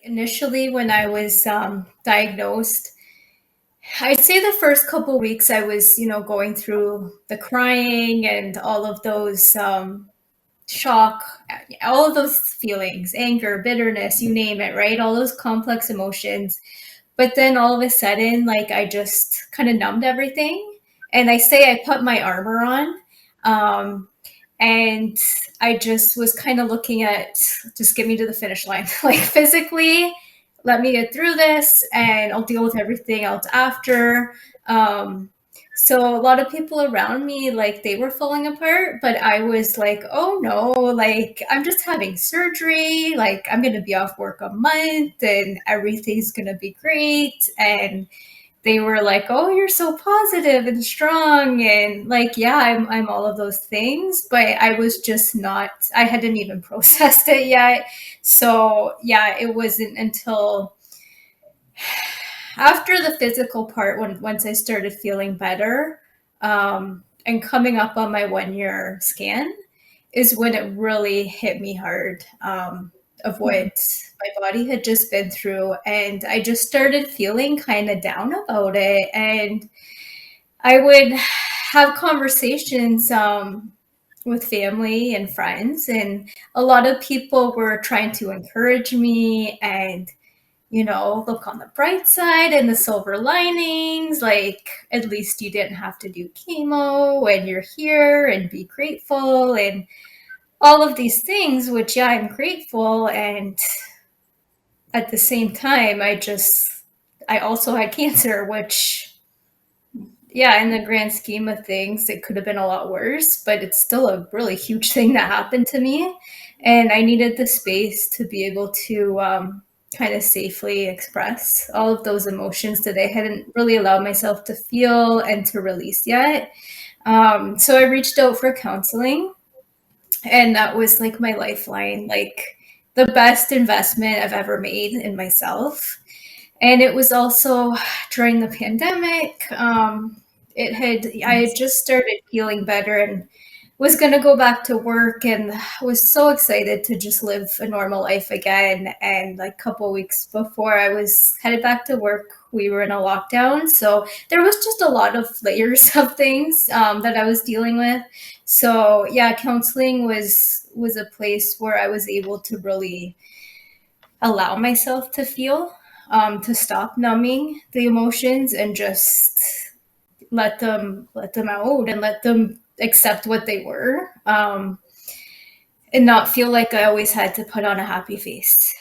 Initially, when I was diagnosed, I'd say the first couple weeks I was, going through the crying and all of those shock, all of those feelings, anger, bitterness, you name it, right? All those complex emotions. But then all of a sudden, like I just kind of numbed everything. And I say I put my armor on. Um, and I just was kind of looking at just get me to the finish line, like physically, let me get through this and I'll deal with everything else after. Um, so a lot of people around me, like they were falling apart, but I was like, oh no, like I'm just having surgery, like I'm going to be off work a month and everything's going to be great. And they were like, "Oh, you're so positive and strong," and like, yeah, I'm all of those things, but I was just not. I hadn't even processed it yet, so yeah, it wasn't until after the physical part when once I started feeling better, and coming up on my 1 year scan is when it really hit me hard, of what my body had just been through. And I just started feeling kind of down about it. And I would have conversations with family and friends, and a lot of people were trying to encourage me and look on the bright side and the silver linings. Like, at least you didn't have to do chemo and you're here and be grateful and all of these things, which, yeah, I'm grateful. And at the same time, I also had cancer, which, yeah, in the grand scheme of things, it could have been a lot worse, but it's still a really huge thing that happened to me. And I needed the space to be able to kind of safely express all of those emotions that I hadn't really allowed myself to feel and to release yet. So I reached out for counseling, and that was like my lifeline, like the best investment I've ever made in myself. And it was also during the pandemic. I had just started feeling better and was going to go back to work, and was so excited to just live a normal life again. And like a couple weeks before I was headed back to work, we were in a lockdown. So there was just a lot of layers of things that I was dealing with. So yeah, counseling was a place where I was able to really allow myself to feel, to stop numbing the emotions and just let them out and let them accept what they were, and not feel like I always had to put on a happy face.